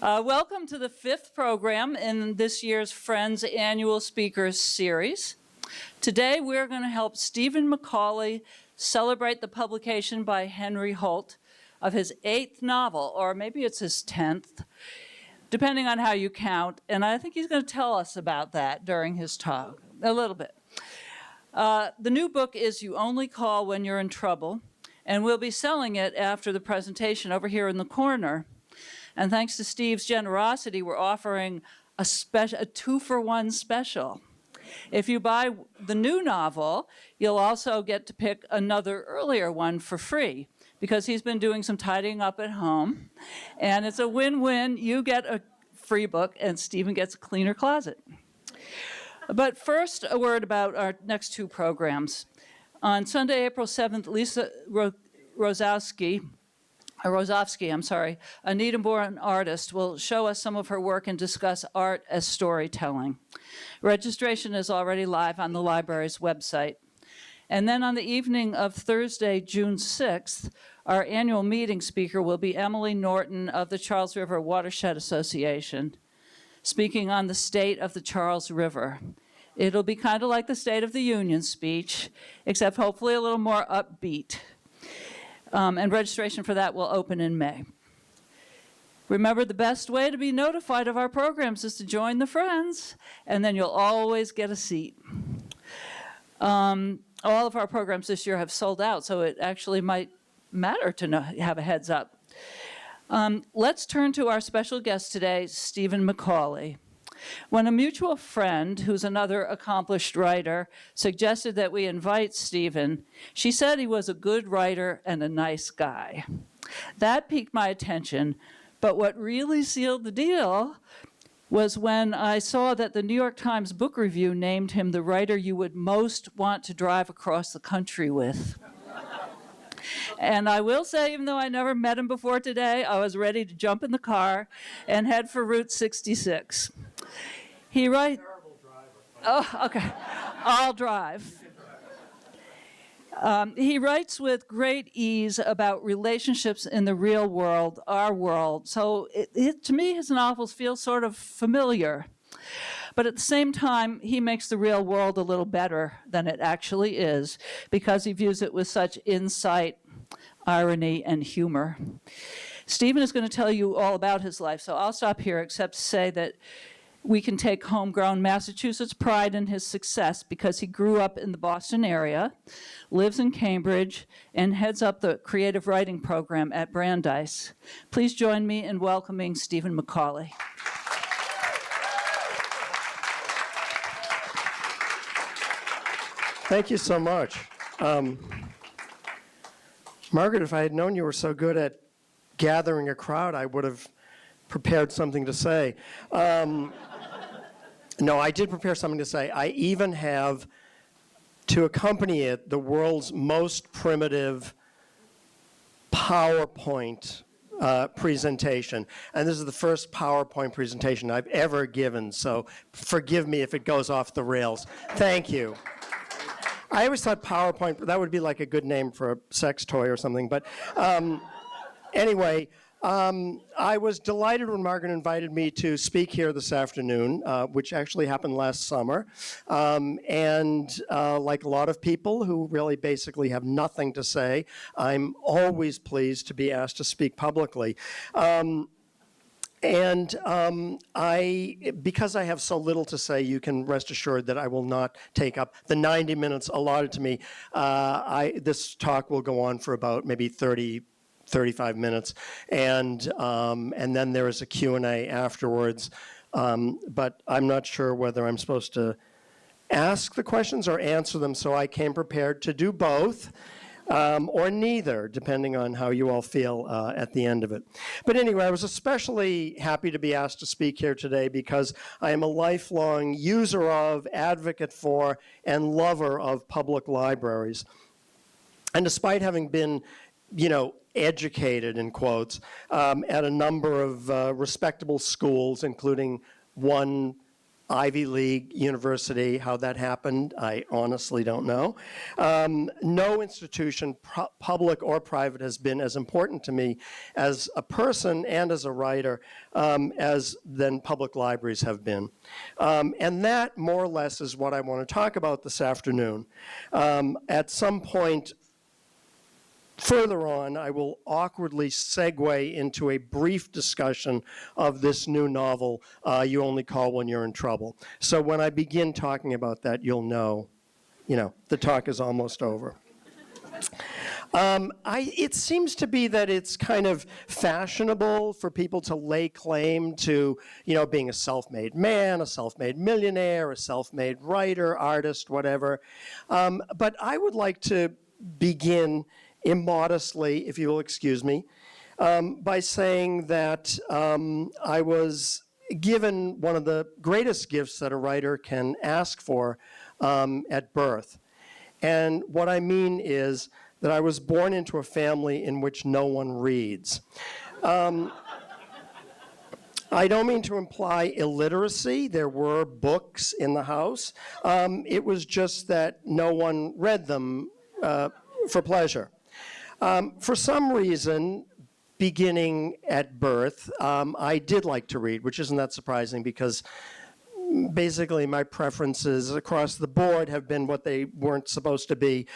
Welcome to the 5th program in this year's Friends Annual Speakers Series. Today we're going to help Stephen McCauley celebrate the publication by Henry Holt of his 8th novel, or maybe it's his 10th, depending on how you count. And I think he's going to tell us about that during his talk, a little bit. The new book is You Only Call When You're in Trouble, and we'll be selling it after the presentation over here in the corner. And thanks to Steve's generosity, we're offering a 2-for-1 special. If you buy the new novel, you'll also get to pick another earlier one for free, because he's been doing some tidying up at home. And it's a win-win. You get a free book, and Stephen gets a cleaner closet. But first, a word about our next 2 programs. On Sunday, April 7th, Lisa Rozovsky, a Needham-born artist, will show us some of her work and discuss art as storytelling. Registration is already live on the library's website. And then on the evening of Thursday, June 6th, our annual meeting speaker will be Emily Norton of the Charles River Watershed Association, speaking on the state of the Charles River. It'll be kind of like the State of the Union speech, except hopefully a little more upbeat. And registration for that will open in May. Remember, the best way to be notified of our programs is to join the Friends, and then you'll always get a seat. All of our programs this year have sold out, so it actually might matter to have a heads up. Let's turn to our special guest today, Stephen McCauley. When a mutual friend, who's another accomplished writer, suggested that we invite Stephen, she said he was a good writer and a nice guy. That piqued my attention, but what really sealed the deal was when I saw that the New York Times Book Review named him the writer you would most want to drive across the country with. And I will say, even though I never met him before today, I was ready to jump in the car and head for Route 66. He writes... Oh, okay. I'll drive. He writes with great ease about relationships in the real world, our world. So to me, his novels feel sort of familiar. But at the same time, he makes the real world a little better than it actually is, because he views it with such insight, irony, and humor. Stephen is going to tell you all about his life, so I'll stop here except to say that we can take homegrown Massachusetts pride in his success because he grew up in the Boston area, lives in Cambridge, and heads up the creative writing program at Brandeis. Please join me in welcoming Stephen McCauley. Thank you so much. Margaret, if I had known you were so good at gathering a crowd, I would have prepared something to say. No, I did prepare something to say. I even have, to accompany it, the world's most primitive PowerPoint presentation. And this is the first PowerPoint presentation I've ever given, so forgive me if it goes off the rails. Thank you. I always thought PowerPoint, that would be like a good name for a sex toy or something. But anyway, I was delighted when Margaret invited me to speak here this afternoon, which actually happened last summer. And like a lot of people who really basically have nothing to say, I'm always pleased to be asked to speak publicly. Because I have so little to say, you can rest assured that I will not take up the 90 minutes allotted to me. This talk will go on for about maybe 35 minutes, and then there is a Q&A afterwards. But I'm not sure whether I'm supposed to ask the questions or answer them, so I came prepared to do both. Or neither, depending on how you all feel at the end of it. But anyway, I was especially happy to be asked to speak here today because I am a lifelong user of, advocate for, and lover of public libraries. And despite having been, educated, in quotes, at a number of respectable schools, including one Ivy League university. How that happened, I honestly don't know. No institution, public or private, has been as important to me as a person and as a writer as then public libraries have been. And that, more or less, is what I want to talk about this afternoon. At some point further on, I will awkwardly segue into a brief discussion of this new novel, You Only Call When You're in Trouble. So when I begin talking about that, you'll know, the talk is almost over. It seems to be that it's kind of fashionable for people to lay claim to, being a self-made man, a self-made millionaire, a self-made writer, artist, whatever. But I would like to begin immodestly, if you will excuse me, by saying that I was given one of the greatest gifts that a writer can ask for at birth. And what I mean is that I was born into a family in which no one reads. I don't mean to imply illiteracy. There were books in the house. It was just that no one read them for pleasure. For some reason, beginning at birth, I did like to read, which isn't that surprising because basically my preferences across the board have been what they weren't supposed to be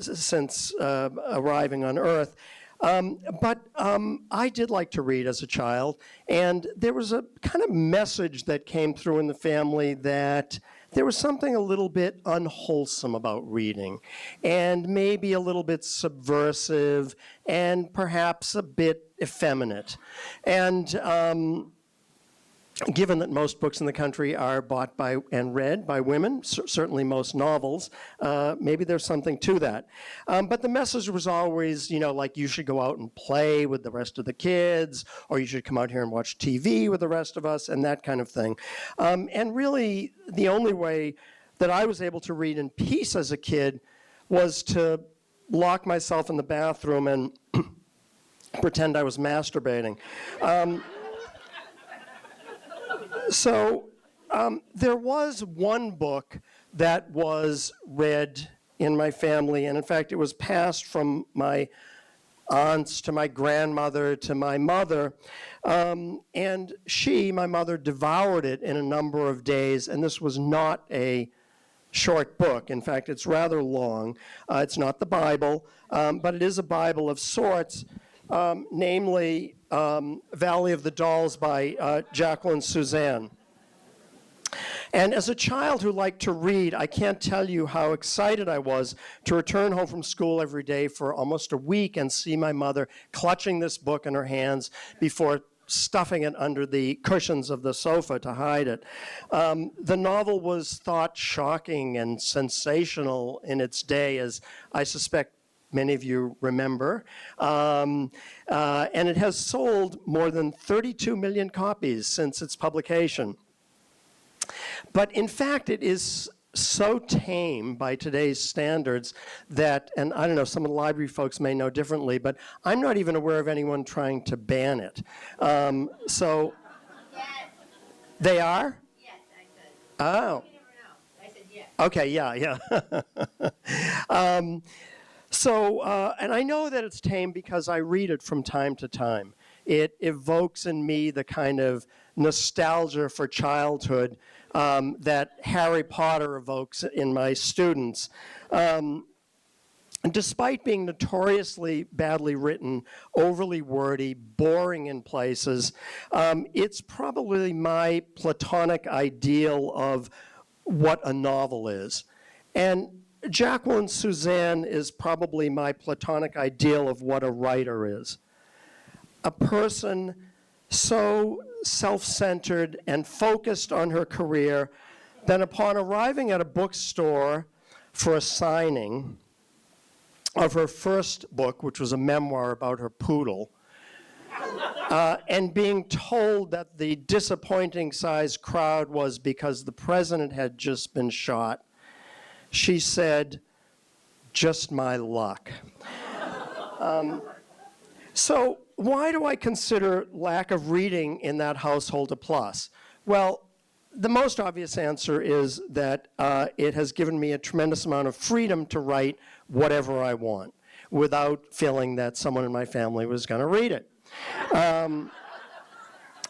since arriving on Earth. But I did like to read as a child, and there was a kind of message that came through in the family that there was something a little bit unwholesome about reading, and maybe a little bit subversive, and perhaps a bit effeminate. And given that most books in the country are bought by and read by women, certainly most novels, maybe there's something to that. But the message was always, like you should go out and play with the rest of the kids, or you should come out here and watch TV with the rest of us, and that kind of thing. And really, the only way that I was able to read in peace as a kid was to lock myself in the bathroom and pretend I was masturbating. So there was one book that was read in my family, and in fact, it was passed from my aunts to my grandmother to my mother, and my mother, devoured it in a number of days, and this was not a short book. In fact, it's rather long. It's not the Bible, but it is a Bible of sorts, namely Valley of the Dolls by Jacqueline Suzanne. And as a child who liked to read, I can't tell you how excited I was to return home from school every day for almost a week and see my mother clutching this book in her hands before stuffing it under the cushions of the sofa to hide it. The novel was thought shocking and sensational in its day, as I suspect many of you remember. And it has sold more than 32 million copies since its publication. But in fact, it is so tame by today's standards that, and I don't know, some of the library folks may know differently, but I'm not even aware of anyone trying to ban it. So, yes. They are? Yes, I said. Oh. You never know. I said yes. Okay, yeah. So, and I know that it's tame because I read it from time to time. It evokes in me the kind of nostalgia for childhood that Harry Potter evokes in my students. And despite being notoriously badly written, overly wordy, boring in places, it's probably my platonic ideal of what a novel is. And Jacqueline Suzanne is probably my platonic ideal of what a writer is. A person so self-centered and focused on her career that upon arriving at a bookstore for a signing of her first book, which was a memoir about her poodle, and being told that the disappointing sized crowd was because the president had just been shot, she said, "Just my luck." So why do I consider lack of reading in that household a plus? Well, the most obvious answer is that it has given me a tremendous amount of freedom to write whatever I want without feeling that someone in my family was going to read it.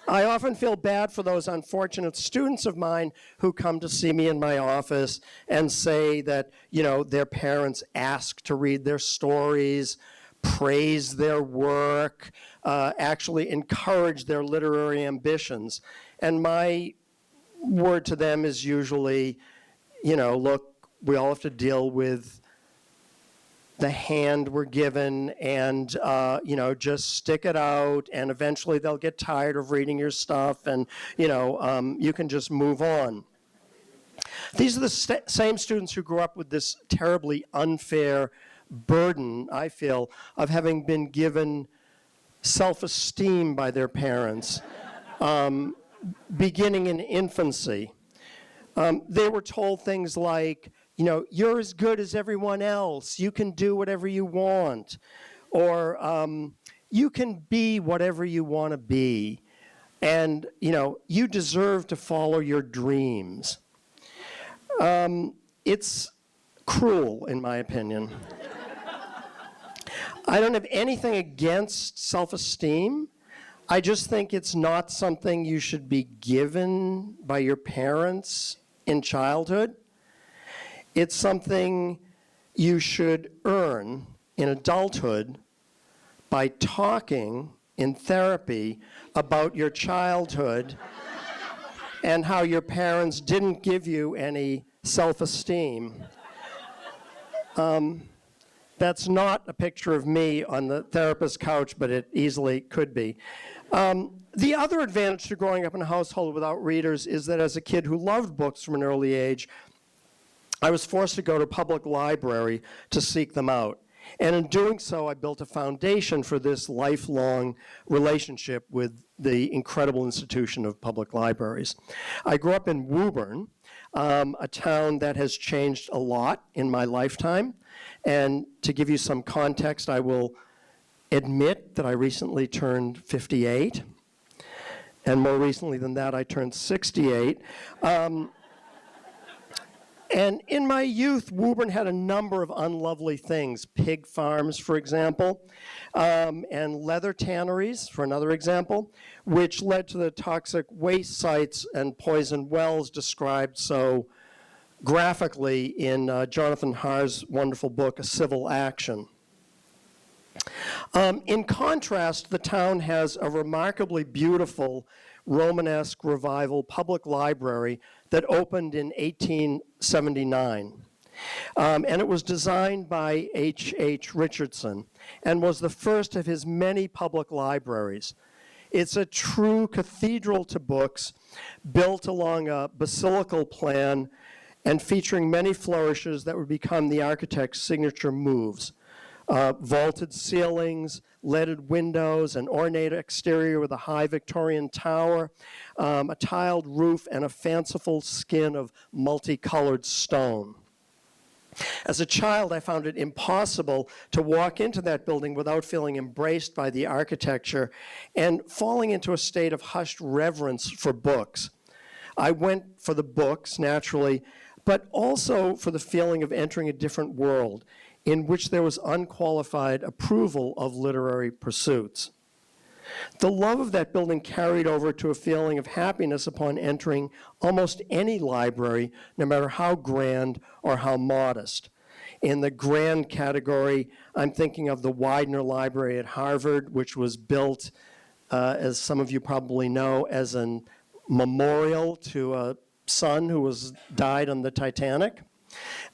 I often feel bad for those unfortunate students of mine who come to see me in my office and say that, you know, their parents ask to read their stories, praise their work, actually encourage their literary ambitions. And my word to them is usually, you know, look, we all have to deal with the hand we're given, and you know, just stick it out, and eventually they'll get tired of reading your stuff, and you know, you can just move on. These are the same students who grew up with this terribly unfair burden, I feel, of having been given self-esteem by their parents, beginning in infancy. They were told things like, you know, you're as good as everyone else. You can do whatever you want. Or you can be whatever you want to be. And, you know, you deserve to follow your dreams. It's cruel, in my opinion. I don't have anything against self-esteem. I just think it's not something you should be given by your parents in childhood. It's something you should earn in adulthood by talking in therapy about your childhood and how your parents didn't give you any self-esteem. That's not a picture of me on the therapist's couch, but it easily could be. The other advantage to growing up in a household without readers is that as a kid who loved books from an early age, I was forced to go to a public library to seek them out. And in doing so, I built a foundation for this lifelong relationship with the incredible institution of public libraries. I grew up in Woburn, a town that has changed a lot in my lifetime. And to give you some context, I will admit that I recently turned 58. And more recently than that, I turned 68. And in my youth, Woburn had a number of unlovely things. Pig farms, for example, and leather tanneries, for another example, which led to the toxic waste sites and poison wells described so graphically in Jonathan Har's wonderful book, A Civil Action. In contrast, the town has a remarkably beautiful Romanesque revival public library that opened in 1879. And it was designed by H.H. Richardson and was the first of his many public libraries. It's a true cathedral to books, built along a basilical plan and featuring many flourishes that would become the architect's signature moves. Vaulted ceilings, leaded windows, an ornate exterior with a high Victorian tower, a tiled roof, and a fanciful skin of multicolored stone. As a child, I found it impossible to walk into that building without feeling embraced by the architecture and falling into a state of hushed reverence for books. I went for the books, naturally, but also for the feeling of entering a different world in which there was unqualified approval of literary pursuits. The love of that building carried over to a feeling of happiness upon entering almost any library, no matter how grand or how modest. In the grand category, I'm thinking of the Widener Library at Harvard, which was built, as some of you probably know, as a memorial to a son who died on the Titanic.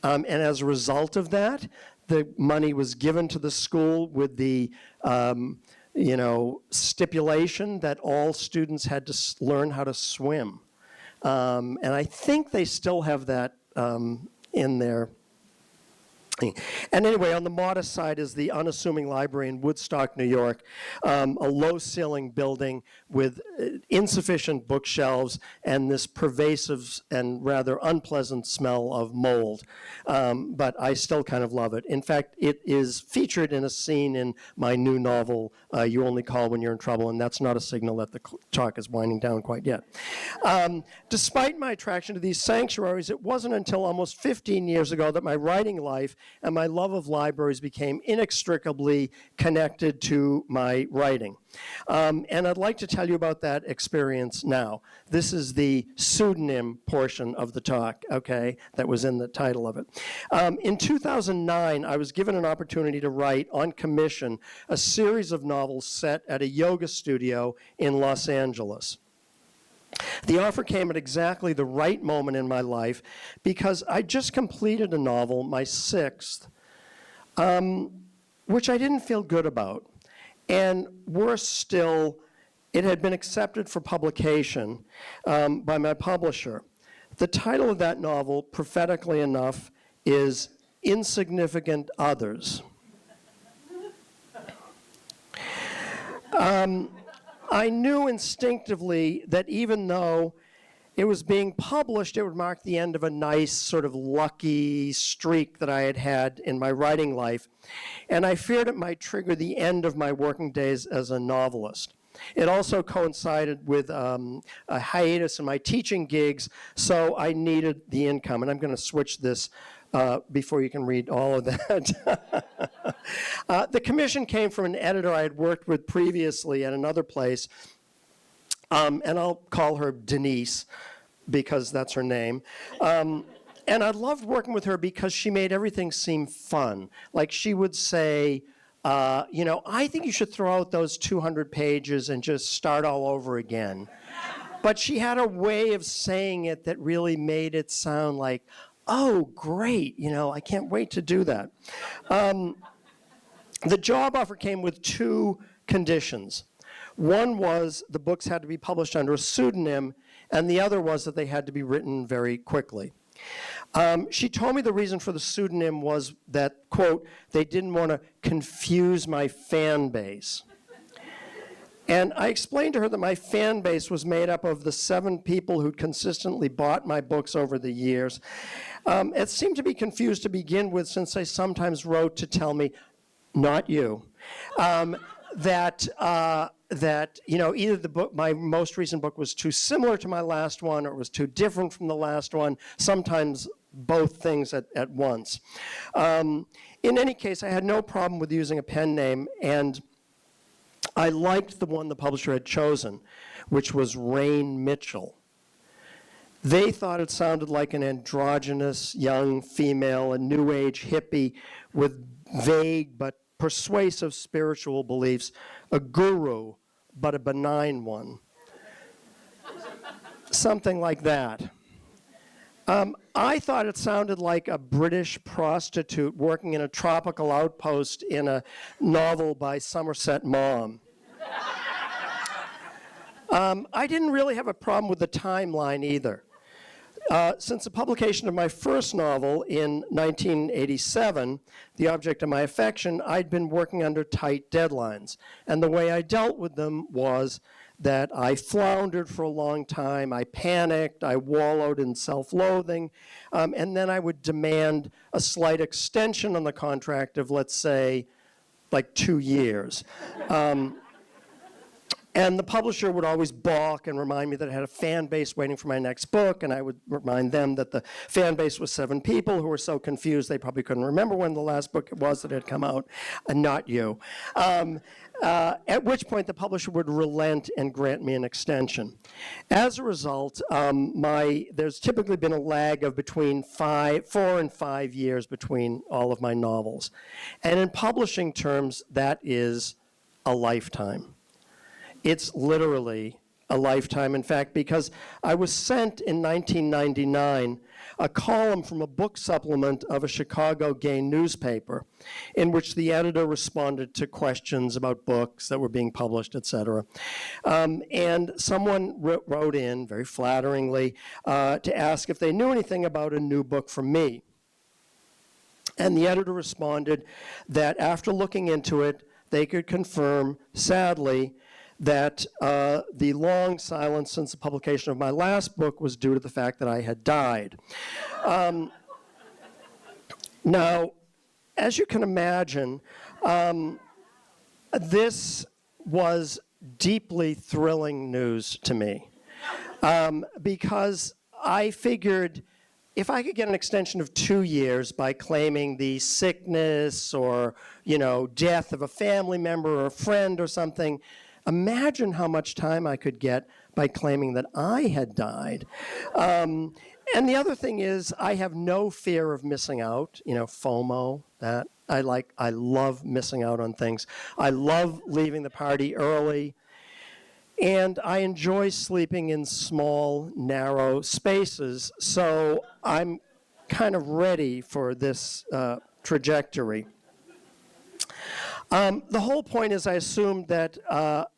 And as a result of that, the money was given to the school with the stipulation that all students had to learn how to swim. And I think they still have that in their And anyway, on the modest side is the unassuming library in Woodstock, New York, a low-ceiling building with insufficient bookshelves and this pervasive and rather unpleasant smell of mold. But I still kind of love it. In fact, it is featured in a scene in my new novel, You Only Call When You're in Trouble, and that's not a signal that the talk is winding down quite yet. Despite my attraction to these sanctuaries, it wasn't until almost 15 years ago that my writing life and my love of libraries became inextricably connected to my writing. And I'd like to tell you about that experience now. This is the pseudonym portion of the talk, okay, that was in the title of it. In 2009, I was given an opportunity to write, on commission, a series of novels set at a yoga studio in Los Angeles. The offer came at exactly the right moment in my life because I just completed a novel, my sixth, which I didn't feel good about. And worse still, it had been accepted for publication by my publisher. The title of that novel, prophetically enough, is Insignificant Others. I knew instinctively that even though it was being published, it would mark the end of a nice sort of lucky streak that I had had in my writing life. And I feared it might trigger the end of my working days as a novelist. It also coincided with a hiatus in my teaching gigs, so I needed the income. And I'm going to switch this before you can read all of that. The commission came from an editor I had worked with previously at another place, and I'll call her Denise because that's her name. And I loved working with her because she made everything seem fun. Like she would say, you know, I think you should throw out those 200 pages and just start all over again. But she had a way of saying it that really made it sound like, oh, great, you know, I can't wait to do that. The job offer came with two conditions. One was the books had to be published under a pseudonym, and the other was that they had to be written very quickly. She told me the reason for the pseudonym was that, quote, they didn't want to confuse my fan base. And I explained to her that my fan base was made up of the 7 people who'd consistently bought my books over the years. It seemed to be confused to begin with, since they sometimes wrote to tell me, not you, that you know, either the book, my most recent book, was too similar to my last one, or it was too different from the last one, sometimes both things at once. In any case, I had no problem with using a pen name, and I liked the one the publisher had chosen, which was Rain Mitchell. They thought it sounded like an androgynous young female, a new age hippie with vague but persuasive spiritual beliefs, a guru, but a benign one. Something like that. I thought it sounded like a British prostitute working in a tropical outpost in a novel by Somerset Maugham. I didn't really have a problem with the timeline either. Since the publication of my first novel in 1987, The Object of My Affection, I'd been working under tight deadlines. And the way I dealt with them was that I floundered for a long time, I panicked, I wallowed in self-loathing, and then I would demand a slight extension on the contract of, let's say, like 2 years. And the publisher would always balk and remind me that I had a fan base waiting for my next book, and I would remind them that the fan base was 7 people who were so confused they probably couldn't remember when the last book was that had come out, and not you. At which point the publisher would relent and grant me an extension. As a result, there's typically been a lag of between 4 and 5 years between all of my novels. And in publishing terms, that is a lifetime. It's literally a lifetime, in fact, because I was sent in 1999 a column from a book supplement of a Chicago gay newspaper in which the editor responded to questions about books that were being published, et cetera. And someone wrote in, very flatteringly, to ask if they knew anything about a new book from me. And the editor responded that after looking into it, they could confirm, sadly, that the long silence since the publication of my last book was due to the fact that I had died. Now, as you can imagine, this was deeply thrilling news to me, because I figured if I could get an extension of 2 years by claiming the sickness or, death of a family member or a friend or something, imagine how much time I could get by claiming that I had died. And the other thing is, I have no fear of missing out, FOMO, that. I love missing out on things. I love leaving the party early. And I enjoy sleeping in small, narrow spaces, so I'm kind of ready for this trajectory. The whole point is I assumed that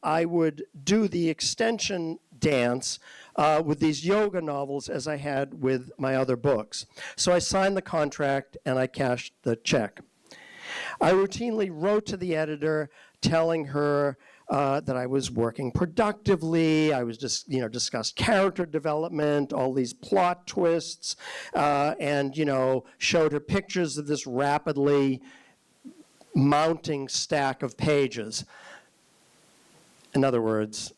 I would do the extension dance with these yoga novels as I had with my other books. So I signed the contract and I cashed the check. I routinely wrote to the editor telling her that I was working productively. I was just, discussed character development, all these plot twists, and, showed her pictures of this rapidly mounting stack of pages. In other words,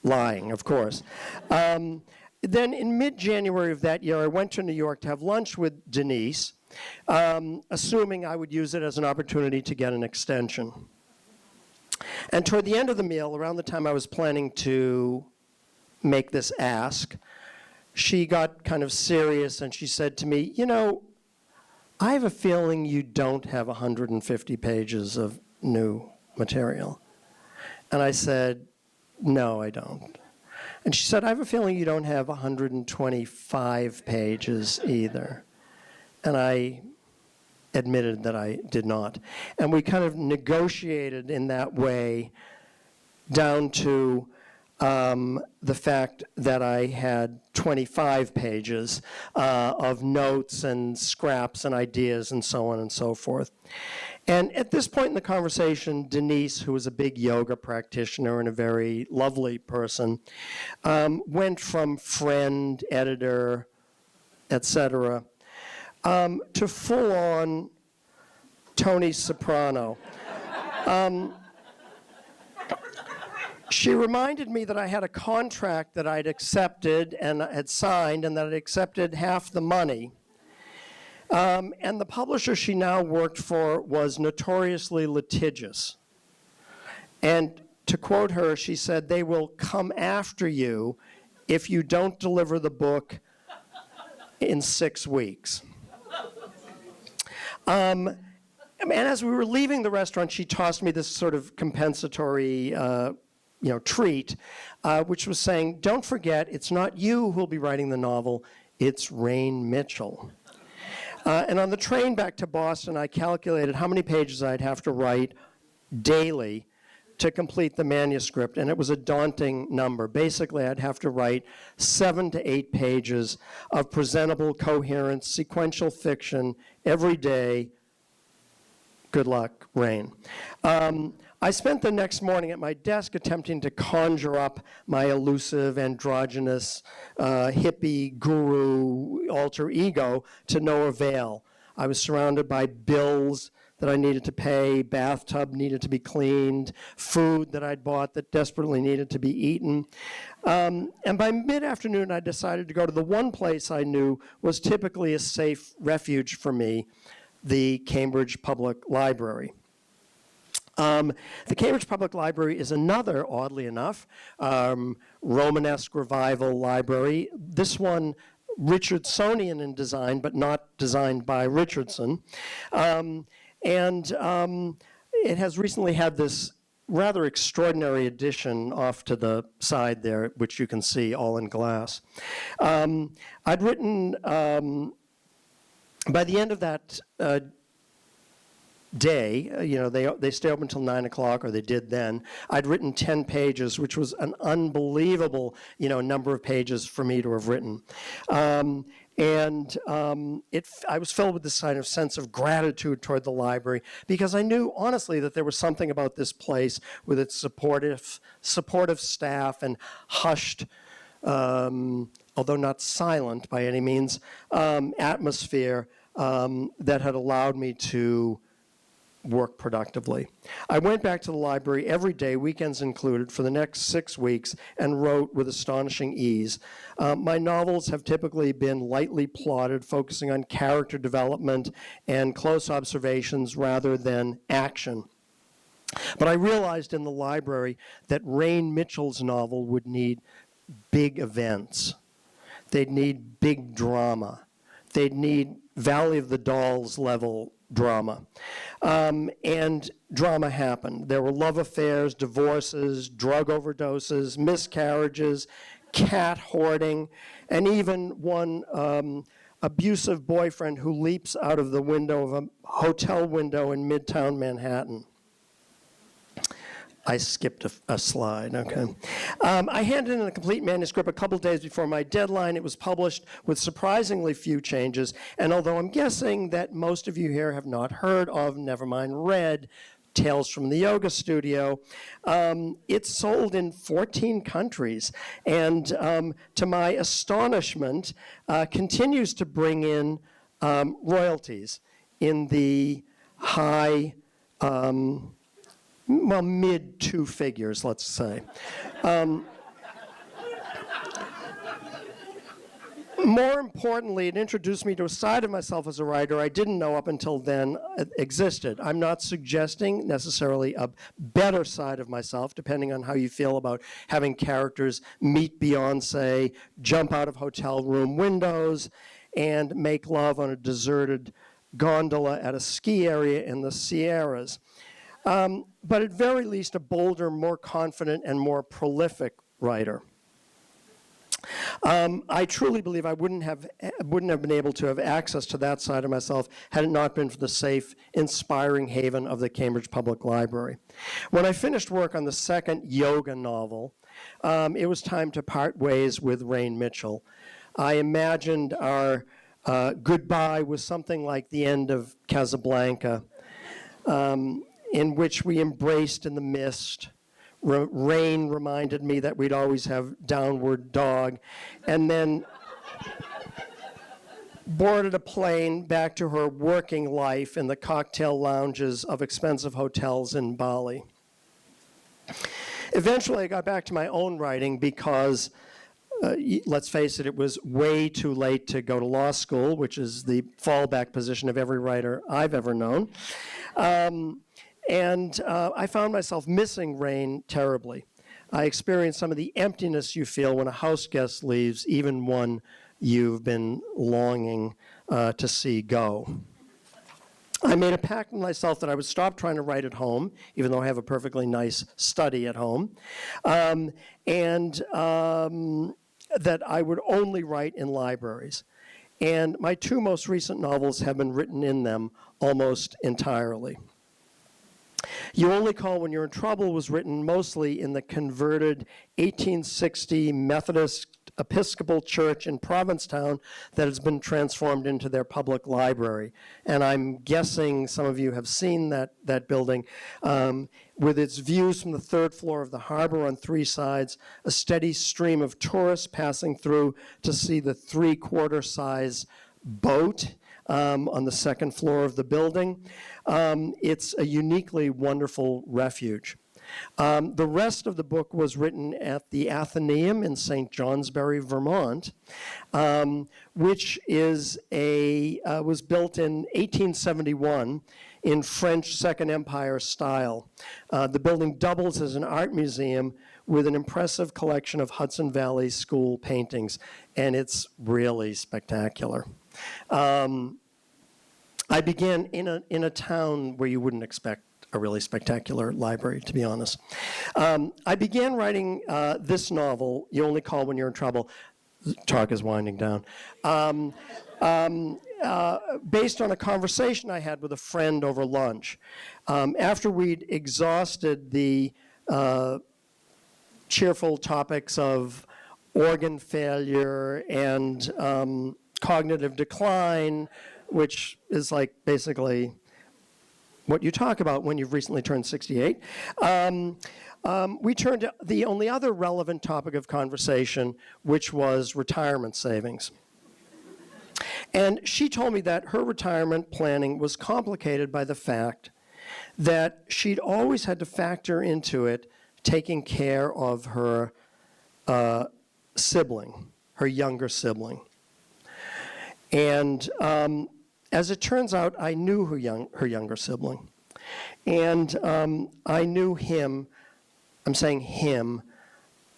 lying, of course. Then in mid-January of that year, I went to New York to have lunch with Denise, assuming I would use it as an opportunity to get an extension. And toward the end of the meal, around the time I was planning to make this ask, she got kind of serious and she said to me, I have a feeling you don't have 150 pages of new material. And I said, no, I don't. And she said, I have a feeling you don't have 125 pages either. And I admitted that I did not. And we kind of negotiated in that way down to the fact that I had 25 pages of notes and scraps and ideas and so on and so forth. And at this point in the conversation, Denise, who was a big yoga practitioner and a very lovely person, went from friend, editor, etc., to full-on Tony Soprano. She reminded me that I had a contract that I'd accepted and had signed and that I'd accepted half the money. And the publisher she now worked for was notoriously litigious. And to quote her, she said, they will come after you if you don't deliver the book in 6 weeks. And as we were leaving the restaurant, she tossed me this sort of compensatory treat, which was saying, don't forget, it's not you who'll be writing the novel, it's Rain Mitchell. And on the train back to Boston, I calculated how many pages I'd have to write daily to complete the manuscript, and it was a daunting number. Basically, I'd have to write 7 to 8 pages of presentable, coherent, sequential fiction every day. Good luck, Rain. I spent the next morning at my desk attempting to conjure up my elusive, androgynous, hippie, guru, alter ego to no avail. I was surrounded by bills that I needed to pay, bathtub needed to be cleaned, food that I'd bought that desperately needed to be eaten. And by mid-afternoon, I decided to go to the one place I knew was typically a safe refuge for me, the Cambridge Public Library. The Cambridge Public Library is another, oddly enough, Romanesque revival library. This one, Richardsonian in design, but not designed by Richardson. It has recently had this rather extraordinary addition off to the side there, which you can see all in glass. I'd written, by the end of that day, they stay open until 9 o'clock, or they did then. I'd written 10 pages, which was an unbelievable, number of pages for me to have written. And I was filled with this kind of sense of gratitude toward the library because I knew, honestly, that there was something about this place with its supportive staff and hushed, although not silent by any means, atmosphere that had allowed me to work productively. I went back to the library every day, weekends included, for the next 6 weeks and wrote with astonishing ease. My novels have typically been lightly plotted, focusing on character development and close observations rather than action. But I realized in the library that Rain Mitchell's novel would need big events. They'd need big drama. They'd need Valley of the Dolls level drama. And drama happened. There were love affairs, divorces, drug overdoses, miscarriages, cat hoarding, and even one abusive boyfriend who leaps out of the window of a hotel window in Midtown Manhattan. I skipped a slide, okay. I handed in a complete manuscript a couple days before my deadline. It was published with surprisingly few changes, and although I'm guessing that most of you here have not heard of, never mind read, Tales from the Yoga Studio, it's sold in 14 countries, and to my astonishment, continues to bring in royalties in the high, well, mid 2 figures, let's say. More importantly, it introduced me to a side of myself as a writer I didn't know up until then existed. I'm not suggesting necessarily a better side of myself, depending on how you feel about having characters meet Beyonce, jump out of hotel room windows, and make love on a deserted gondola at a ski area in the Sierras. But at very least a bolder, more confident, and more prolific writer. I truly believe I wouldn't have been able to have access to that side of myself had it not been for the safe, inspiring haven of the Cambridge Public Library. When I finished work on the second yoga novel, it was time to part ways with Rain Mitchell. I imagined our goodbye was something like the end of Casablanca, in which we embraced in the mist. Rain reminded me that we'd always have downward dog, and then boarded a plane back to her working life in the cocktail lounges of expensive hotels in Bali. Eventually, I got back to my own writing because, let's face it, it was way too late to go to law school, which is the fallback position of every writer I've ever known. And I found myself missing Rain terribly. I experienced some of the emptiness you feel when a house guest leaves, even one you've been longing to see go. I made a pact with myself that I would stop trying to write at home, even though I have a perfectly nice study at home, and that I would only write in libraries. And my 2 most recent novels have been written in them almost entirely. You Only Call When You're in Trouble was written mostly in the converted 1860 Methodist Episcopal Church in Provincetown that has been transformed into their public library. And I'm guessing some of you have seen that building with its views from the 3rd floor of the harbor on 3 sides, a steady stream of tourists passing through to see the 3/4 size boat on the 2nd floor of the building. It's a uniquely wonderful refuge. The rest of the book was written at the Athenaeum in St. Johnsbury, Vermont, which is was built in 1871 in French Second Empire style. The building doubles as an art museum with an impressive collection of Hudson Valley School paintings, and it's really spectacular. I began in a town where you wouldn't expect a really spectacular library, to be honest. I began writing this novel, You Only Call When You're in Trouble. Talk is winding down. Based on a conversation I had with a friend over lunch. After we'd exhausted the cheerful topics of organ failure and cognitive decline, which is like basically what you talk about when you've recently turned 68. We turned to the only other relevant topic of conversation, which was retirement savings. And she told me that her retirement planning was complicated by the fact that she'd always had to factor into it taking care of her sibling, her younger sibling. And as it turns out, I knew her younger sibling. And I knew him, I'm saying him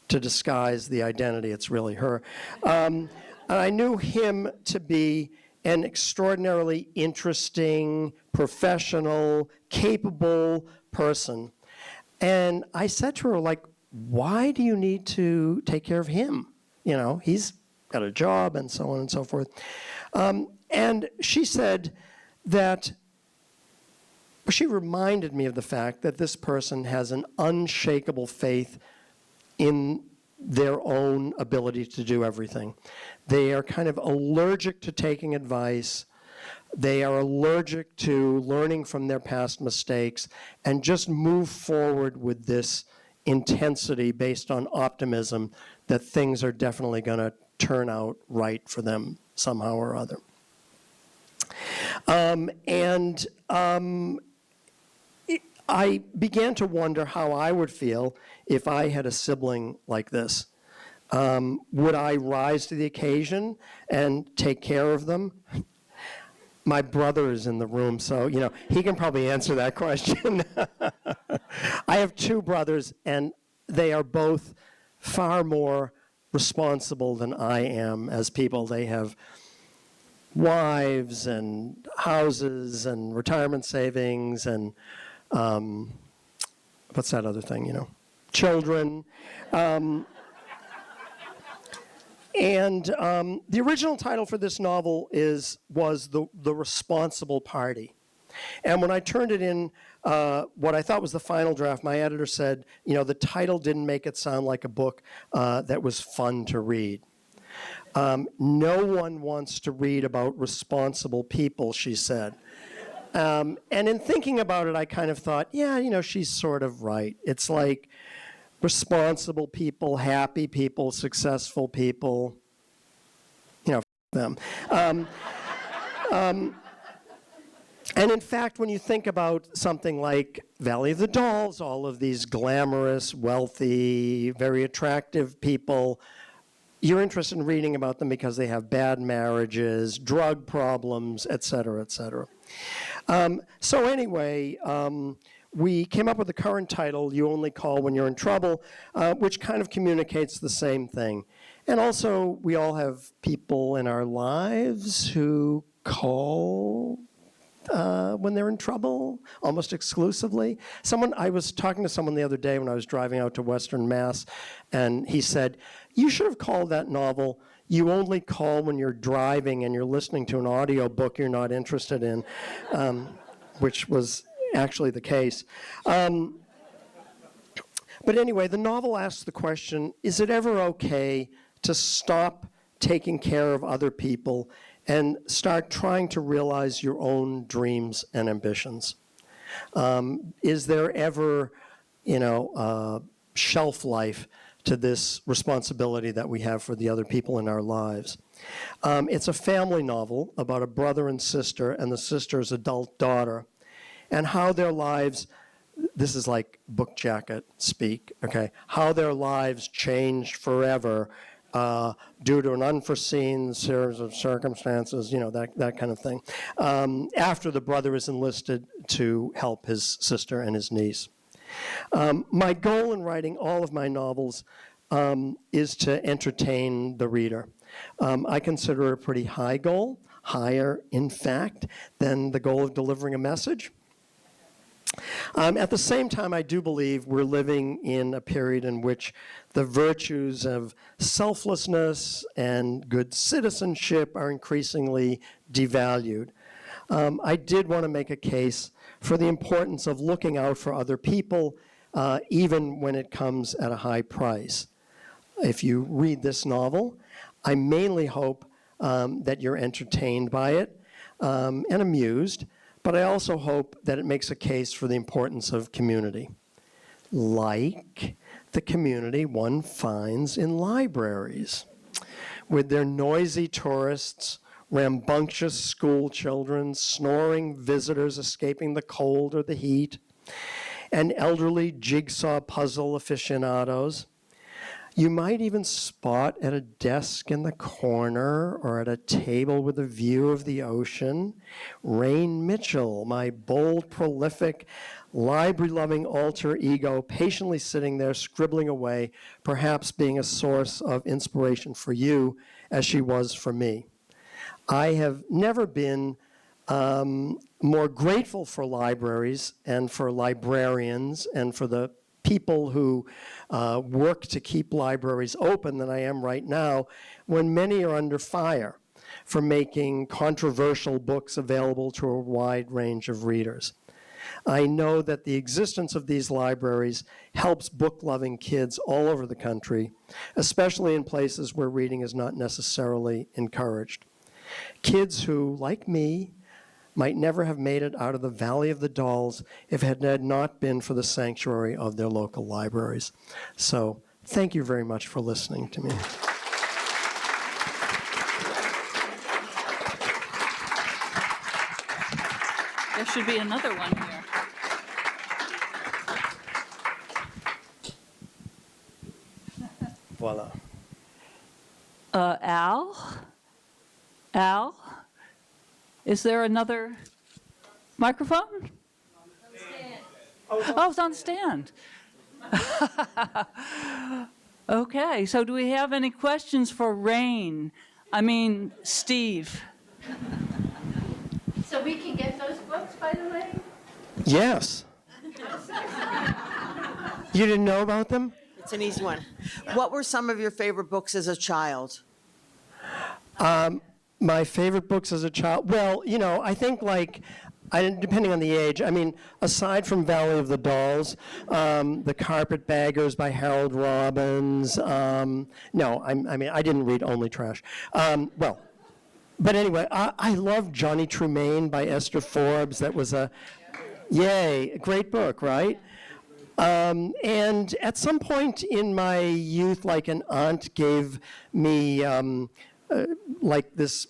to disguise the identity, it's really her. And I knew him to be an extraordinarily interesting, professional, capable person. And I said to her, like, why do you need to take care of him? You know, he's got a job and so on and so forth. And she said that, she reminded me of the fact that this person has an unshakable faith in their own ability to do everything. They are kind of allergic to taking advice. They are allergic to learning from their past mistakes and just move forward with this intensity based on optimism that things are definitely going to turn out right for them somehow or other. I began to wonder how I would feel if I had a sibling like this. Would I rise to the occasion and take care of them? My brother is in the room, so you know he can probably answer that question. I have two brothers, and they are both far more responsible than I am as people. They have wives and houses and retirement savings and what's that other thing, you know? Children. The original title for this novel was The Responsible Party. And when I turned it in, what I thought was the final draft, my editor said, you know, the title didn't make it sound like a book that was fun to read. No one wants to read about responsible people, she said. And in thinking about it, I kind of thought, yeah, you know, she's sort of right. It's like responsible people, happy people, successful people, you know, them. And in fact, when you think about something like Valley of the Dolls, all of these glamorous, wealthy, very attractive people, you're interested in reading about them because they have bad marriages, drug problems, et cetera, et cetera. So anyway, we came up with the current title, You Only Call When You're in Trouble, which kind of communicates the same thing. And also, we all have people in our lives who call when they're in trouble, almost exclusively. I was talking to someone the other day when I was driving out to Western Mass, and he said, you should have called that novel You Only Call When You're Driving and You're Listening to an audio book you're not interested in, which was actually the case. But anyway, the novel asks the question, is it ever okay to stop taking care of other people and start trying to realize your own dreams and ambitions? Is there ever, you know, shelf life to this responsibility that we have for the other people in our lives? It's a family novel about a brother and sister and the sister's adult daughter and how their lives, this is like book jacket speak, okay, how their lives changed forever due to an unforeseen series of circumstances, you know, that kind of thing, after the brother is enlisted to help his sister and his niece. My goal in writing all of my novels is to entertain the reader. I consider it a pretty high goal, higher, in fact, than the goal of delivering a message. At the same time, I do believe we're living in a period in which the virtues of selflessness and good citizenship are increasingly devalued. I did want to make a case for the importance of looking out for other people, even when it comes at a high price. If you read this novel, I mainly hope that you're entertained by it and amused, but I also hope that it makes a case for the importance of community, like the community one finds in libraries, with their noisy tourists, rambunctious school children, snoring visitors escaping the cold or the heat, and elderly jigsaw puzzle aficionados. You might even spot at a desk in the corner or at a table with a view of the ocean, Rain Mitchell, my bold, prolific, library-loving alter ego, patiently sitting there scribbling away, perhaps being a source of inspiration for you as she was for me. I have never been more grateful for libraries and for librarians and for the people who work to keep libraries open than I am right now, when many are under fire for making controversial books available to a wide range of readers. I know that the existence of these libraries helps book-loving kids all over the country, especially in places where reading is not necessarily encouraged. Kids who, like me, might never have made it out of the Valley of the Dolls if it had not been for the sanctuary of their local libraries. So thank you very much for listening to me. There should be another one here. Voila. Al? Is there another microphone? Oh, it's on the stand. Okay, so do we have any questions for Rain? I mean, Steve. So we can get those books, by the way? Yes. You didn't know about them? It's an easy one. What were some of your favorite books as a child? My favorite books as a child, well, you know, I think depending on the age, I mean, aside from Valley of the Dolls, The Carpetbaggers by Harold Robbins, no, I mean, I didn't read only trash. But anyway, I love Johnny Tremaine by Esther Forbes. That was a great book, right? And at some point in my youth, like an aunt gave me like this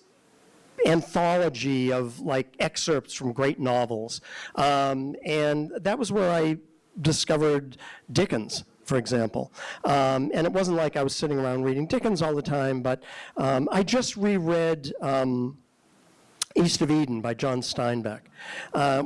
anthology of like excerpts from great novels. And that was where I discovered Dickens, for example. And it wasn't like I was sitting around reading Dickens all the time, but I just reread East of Eden by John Steinbeck,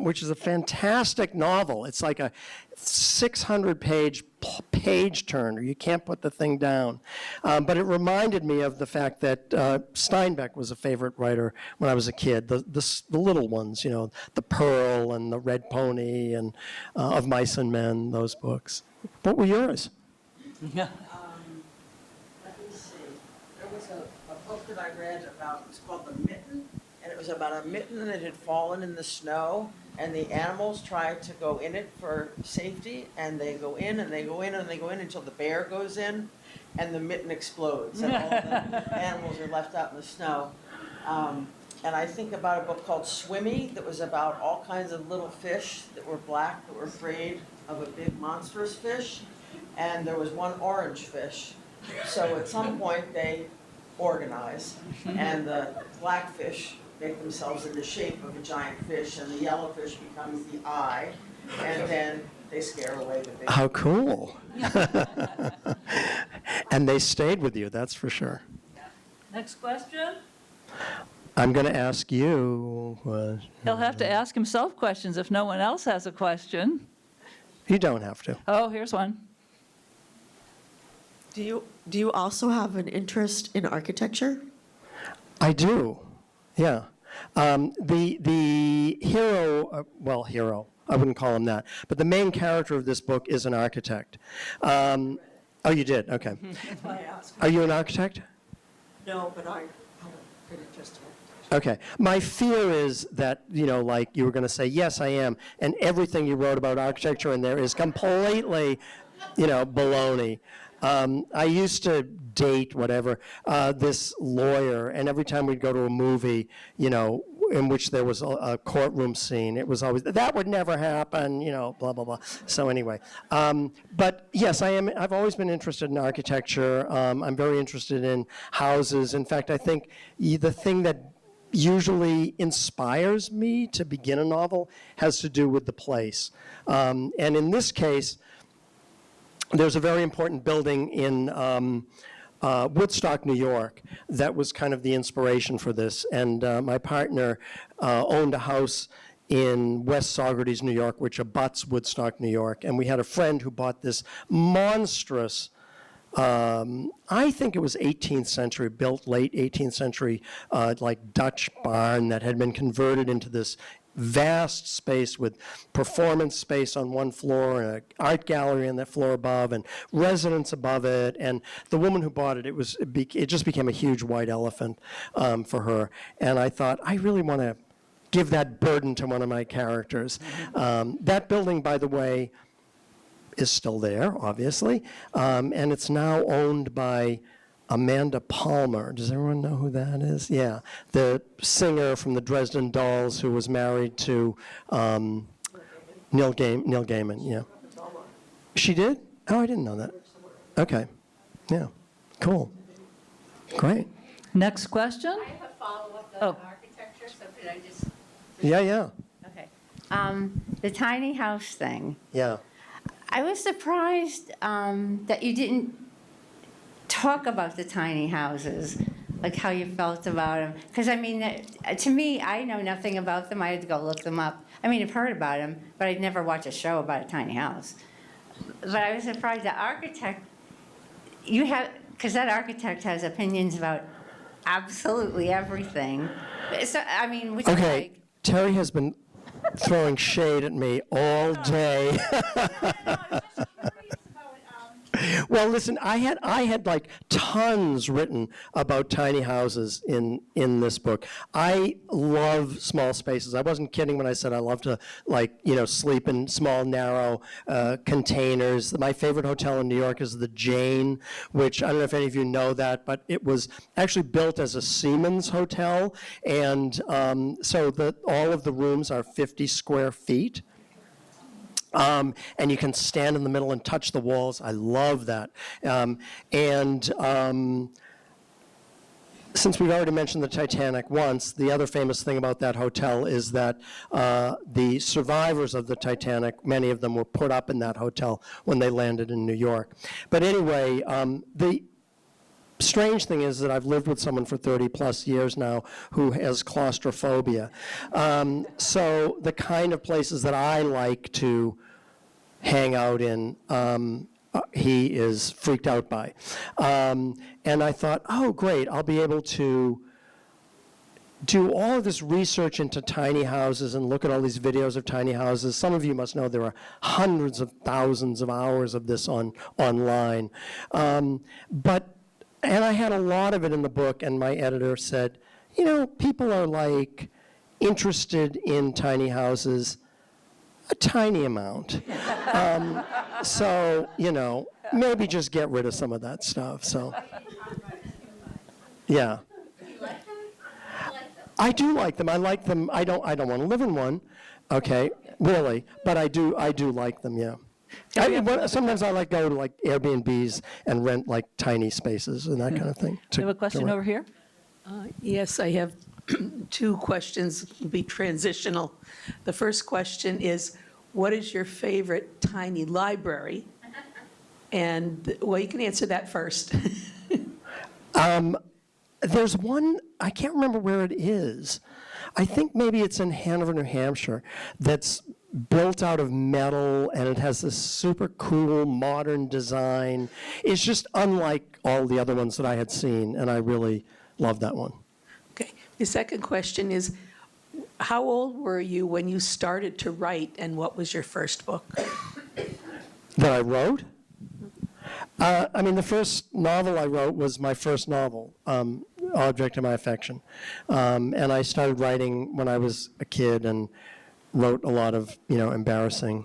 which is a fantastic novel. It's like a 600-page page-turner. You can't put the thing down. But it reminded me of the fact that Steinbeck was a favorite writer when I was a kid. The little ones, you know, The Pearl and The Red Pony and Of Mice and Men, those books. What were yours? Let me see. There was a book that I read about, it's called The Mitten, and it was about a mitten that had fallen in the snow, and the animals tried to go in it for safety, and they go in, and they go in, and they go in until the bear goes in, and the mitten explodes, and all the animals are left out in the snow. And I think about a book called Swimmy that was about all kinds of little fish that were black, that were afraid of a big monstrous fish, and there was one orange fish. So at some point they organize, and the black fish make themselves in the shape of a giant fish, and the yellow fish becomes the eye, and then they scare away the big. How cool. And they stayed with you, that's for sure. Next question? I'm going to ask you. He'll have to ask himself questions if no one else has a question. You don't have to. Oh, here's one. Do you also have an interest in architecture? I do, yeah. The hero, hero, I wouldn't call him that, but the main character of this book is an architect. Oh, you did, okay. That's why I asked. Are you an architect? No, but I have a good interest in architecture. Okay. My fear is that, you know, like you were going to say, yes, I am, and everything you wrote about architecture in there is completely, you know, baloney. I used to date, whatever, this lawyer, and every time we'd go to a movie, in which there was a courtroom scene, it was always, that would never happen, blah, blah, blah. So anyway, but yes, I've always been interested in architecture. I'm very interested in houses. In fact, I think the thing that usually inspires me to begin a novel has to do with the place. And in this case, there's a very important building in Woodstock, New York, that was kind of the inspiration for this. And my partner owned a house in West Saugerties, New York, which abuts Woodstock, New York. And we had a friend who bought this monstrous, I think it was 18th century, built late 18th century, like Dutch barn that had been converted into this vast space with performance space on one floor and an art gallery on that floor above and residence above it. And the woman who bought it, it just became a huge white elephant for her. And I thought, I really want to give that burden to one of my characters. That building, by the way, is still there, obviously, and it's now owned by Amanda Palmer. Does everyone know who that is? Yeah, the singer from the Dresden Dolls who was married to Neil Gaiman. Yeah, she did? Oh, I didn't know that. Okay, yeah, cool, great. Next question? I have a follow-up Oh. on architecture, so could I just? Yeah. Okay. The tiny house thing. Yeah. I was surprised that you didn't talk about the tiny houses, like how you felt about them. Because, I mean, to me, I know nothing about them. I had to go look them up. I mean, I've heard about them, but I'd never watch a show about a tiny house. But I was surprised the architect, because that architect has opinions about absolutely everything. So, I mean, which is Okay, like, Terry has been throwing shade at me all day. Well, listen, I had like tons written about tiny houses in this book. I love small spaces. I wasn't kidding when I said I love to sleep in small, narrow containers. My favorite hotel in New York is the Jane, which I don't know if any of you know that, but it was actually built as a Siemens hotel, and so all of the rooms are 50 square feet. And you can stand in the middle and touch the walls. I love that. Since we've already mentioned the Titanic once, the other famous thing about that hotel is that the survivors of the Titanic, many of them were put up in that hotel when they landed in New York. But anyway, the strange thing is that I've lived with someone for 30 plus years now who has claustrophobia. So the kind of places that I like to hang out in, he is freaked out by. And I thought, oh great, I'll be able to do all of this research into tiny houses and look at all these videos of tiny houses. Some of you must know there are hundreds of thousands of hours of this online. And I had a lot of it in the book, and my editor said, people are like interested in tiny houses a tiny amount. So, maybe just get rid of some of that stuff. So, yeah. I do like them. I like them. I don't want to live in one, okay, really, but I do like them, yeah. Sometimes I go to Airbnbs and rent tiny spaces and that kind of thing. We have a question over here. Yes, I have two questions, be transitional. The first question is, what is your favorite tiny library? And, well, you can answer that first. There's one, I can't remember where it is. I think maybe it's in Hanover, New Hampshire, that's built out of metal, and it has this super cool modern design. It's just unlike all the other ones that I had seen, and I really love that one. Okay. The second question is, how old were you when you started to write, and what was your first book? That I wrote? The first novel I wrote was my first novel, Object of My Affection. And I started writing when I was a kid and wrote a lot of, embarrassing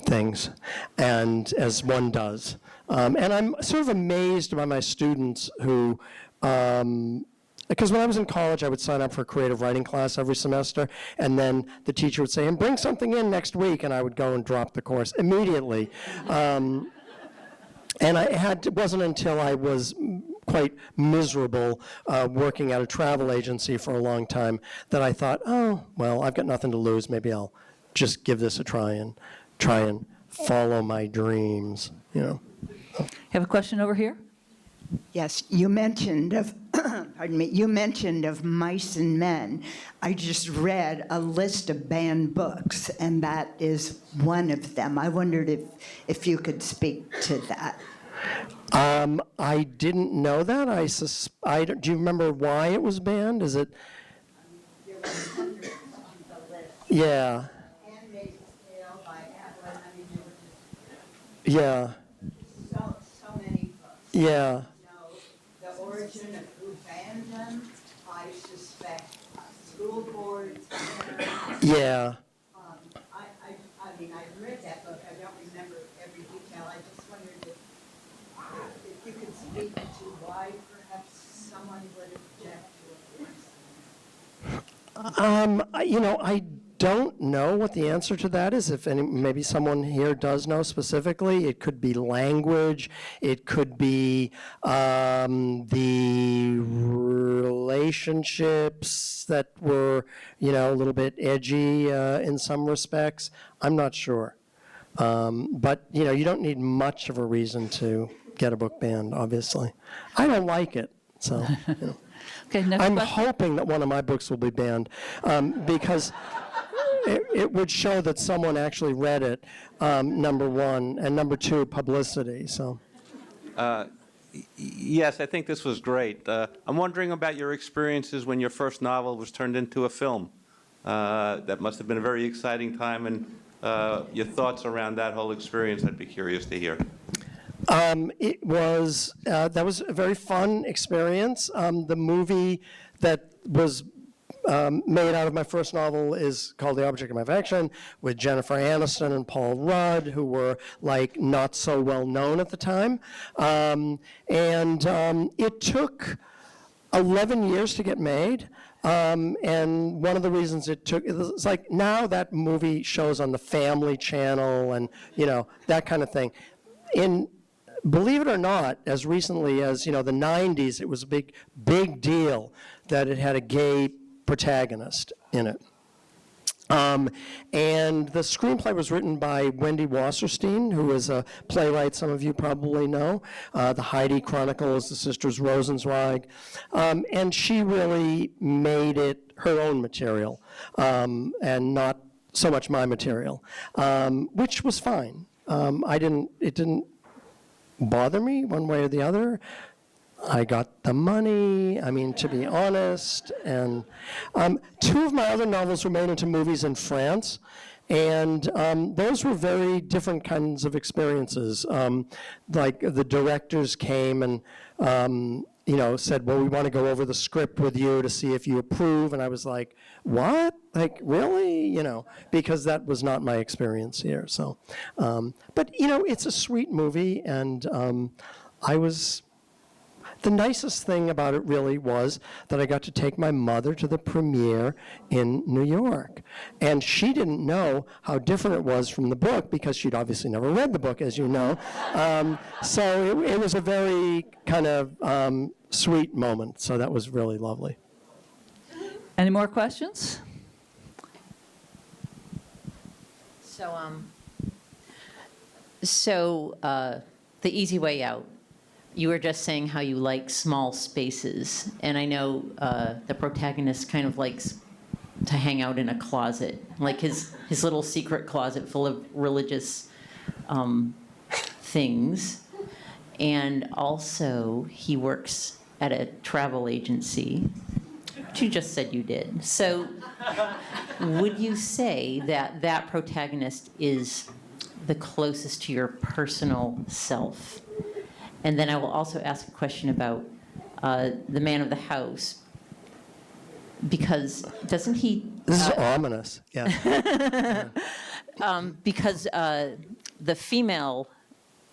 things, and as one does. And I'm sort of amazed by my students who, because when I was in college, I would sign up for a creative writing class every semester, and then the teacher would say, and bring something in next week, and I would go and drop the course immediately. And it wasn't until I was quite miserable working at a travel agency for a long time that I thought, oh, well, I've got nothing to lose. Maybe I'll just give this a try and follow my dreams, you know. Have a question over here? Yes, you mentioned of, pardon me, you mentioned of Mice and Men. I just read a list of banned books, and that is one of them. I wondered if you could speak to that. I didn't know that. Do you remember why it was banned? Is it? There were hundreds on the list. Yeah. Handmaid's Tale by Atwood. I mean, there were Yeah. just so many books. Yeah. The origin of who banned them, I suspect school boards, parents. Yeah. I mean, I read that book, I don't remember every detail, I just wondered if you could speak to why perhaps someone would object to a force. I don't know what the answer to that is. If maybe someone here does know specifically, it could be language, it could be the relationships that were, a little bit edgy in some respects. I'm not sure. But, you don't need much of a reason to get a book banned, obviously. I don't like it, so, Okay, next I'm question. hoping that one of my books will be banned because it would show that someone actually read it, number one, and number two, publicity, so. Yes, I think this was great. I'm wondering about your experiences when your first novel was turned into a film. That must have been a very exciting time, and your thoughts around that whole experience, I'd be curious to hear. That was a very fun experience. The movie that was made out of my first novel is called The Object of My Affection, with Jennifer Aniston and Paul Rudd, who were like not so well known at the time. It took 11 years to get made. And one of the reasons it's like now that movie shows on the Family Channel and, that kind of thing. Believe it or not, as recently as, the 90s, it was a big deal that it had a gay protagonist in it. And the screenplay was written by Wendy Wasserstein, who is a playwright some of you probably know. The Heidi Chronicles, the Sisters Rosenzweig. And she really made it her own material and not so much my material, which was fine. It didn't bother me one way or the other. I got the money, to be honest, and two of my other novels were made into movies in France, and those were very different kinds of experiences. Like the directors came and said, well, we want to go over the script with you to see if you approve, and I was like, what? Like, really? Because that was not my experience here, so. But, it's a sweet movie, and the nicest thing about it really was that I got to take my mother to the premiere in New York. And she didn't know how different it was from the book because she'd obviously never read the book, as you know. So it was a very kind of sweet moment. So that was really lovely. Any more questions? So, The Easy Way Out. You were just saying how you like small spaces, and I know the protagonist kind of likes to hang out in a closet, like his little secret closet full of religious things. And also, he works at a travel agency, which you just said you did. So, would you say that that protagonist is the closest to your personal self? And then I will also ask a question about the man of the house, because doesn't he... This is ominous, yeah. Because the female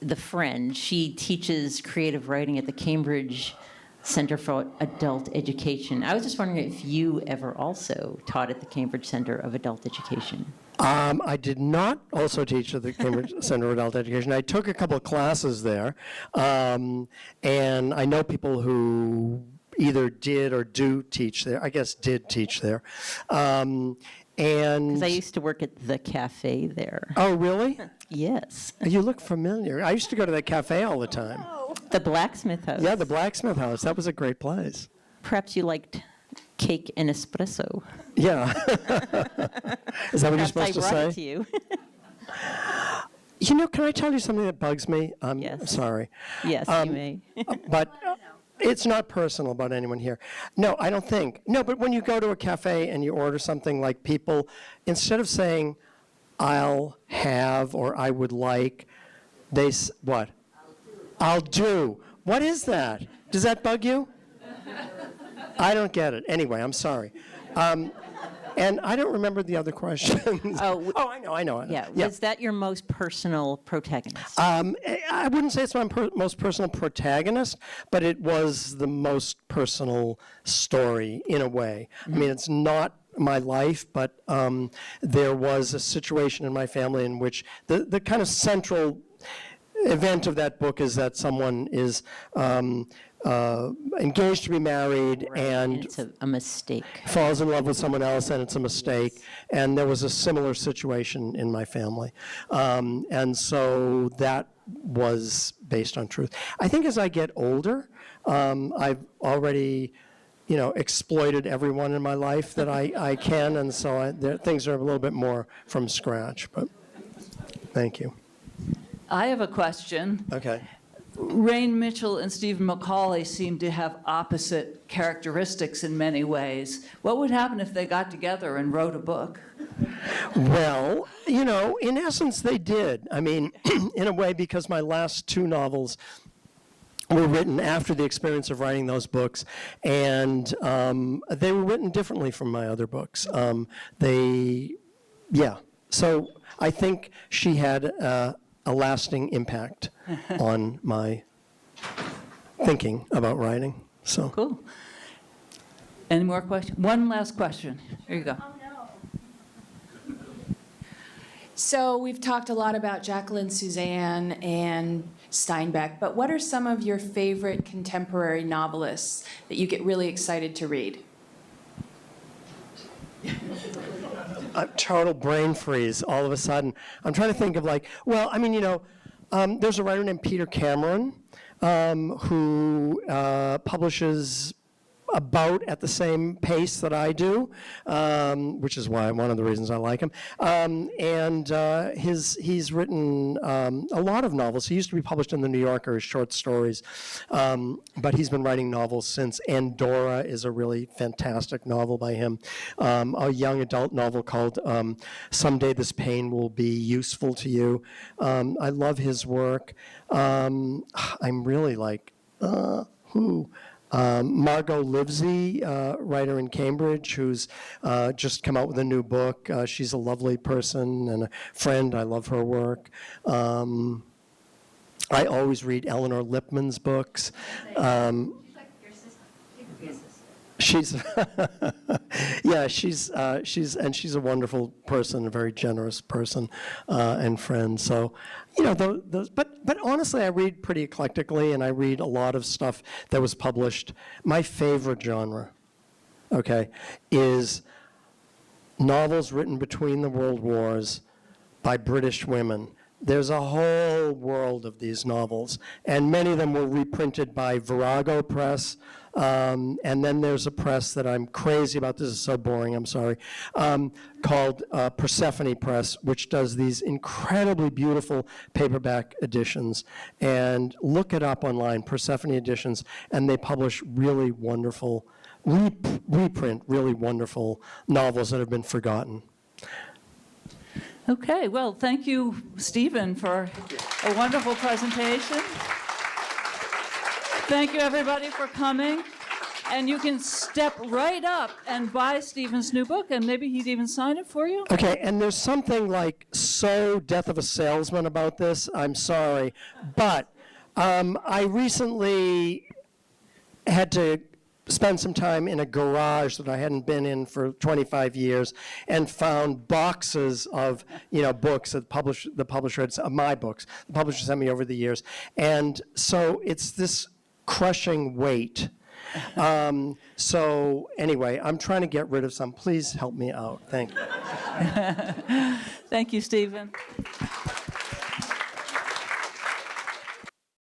the friend. She teaches creative writing at the Cambridge Center for Adult Education. I was just wondering if you ever also taught at the Cambridge Center of Adult Education. I did not also teach at the Cambridge Center of Adult Education. I took a couple of classes there, and I know people who either did or do teach there. I guess did teach there. And Because I used to work at the cafe there. oh, really? Yes. You look familiar. I used to go to that cafe all the time. The blacksmith house. Yeah, the Blacksmith House. That was a great place. Perhaps you liked cake and espresso. Yeah. Is that what you're Perhaps supposed to I brought say? it to you. You know, can I tell you something that bugs me? I'm Yes. sorry. Yes, you may. But it's not personal about anyone here. No, I don't think. No, but when you go to a cafe and you order something, like people, instead of saying, I'll have or I would like, what? I'll do. What is that? Does that bug you? I don't get it. Anyway, I'm sorry. And I don't remember the other questions. Oh, I know. Yeah. Was that your most personal protagonist? I wouldn't say it's my most personal protagonist, but it was the most personal story in a way. I mean, it's not my life, but there was a situation in my family in which the kind of central event of that book is that someone is engaged to be married And it's a mistake. falls in love with someone else, and it's a mistake. And there was a similar situation in my family. And so that was based on truth. I think as I get older, I've already, exploited everyone in my life that I can, and so things are a little bit more from scratch. But thank you. I have a question. Okay. Rain Mitchell and Stephen McCauley seem to have opposite characteristics in many ways. What would happen if they got together and wrote a book? Well, in essence, they did. I mean, in a way, because my last two novels were written after the experience of writing those books, and they were written differently from my other books. So I think she had a lasting impact on my thinking about writing. So. Cool. Any more questions? One last question. Here you go. So we've talked a lot about Jacqueline Suzanne and Steinbeck, but what are some of your favorite contemporary novelists that you get really excited to read? A total brain freeze all of a sudden. I'm trying to think of there's a writer named Peter Cameron who publishes about at the same pace that I do, which is one of the reasons I like him. He's written a lot of novels. He used to be published in the New Yorker as short stories, but he's been writing novels since. Andorra is a really fantastic novel by him. A young adult novel called Someday This Pain Will Be Useful to You. I love his work. I'm really who? Margot Livesey, writer in Cambridge, who's just come out with a new book. She's a lovely person and a friend. I love her work. I always read Eleanor Lipman's books. She's she's a wonderful person, a very generous person and friend. So, those. But honestly, I read pretty eclectically, and I read a lot of stuff that was published. My favorite genre, is novels written between the world wars by British women. There's a whole world of these novels, and many of them were reprinted by Virago Press. And then there's a press that I'm crazy about, this is so boring, I'm sorry, called Persephone Press, which does these incredibly beautiful paperback editions. And look it up online, Persephone Editions, and they publish really wonderful, reprint really wonderful novels that have been forgotten. Okay, well, thank you, Stephen, for a wonderful presentation. Thank you, everybody, for coming. And you can step right up and buy Stephen's new book, and maybe he'd even sign it for you. Okay, and there's something like so death of a salesman about this. I'm sorry. But I recently had to spend some time in a garage that I hadn't been in for 25 years and found boxes of, books that the publisher had, my books, the publisher sent me over the years. And so it's this crushing weight. So anyway, I'm trying to get rid of some. Please help me out. Thank you. Thank you, Stephen.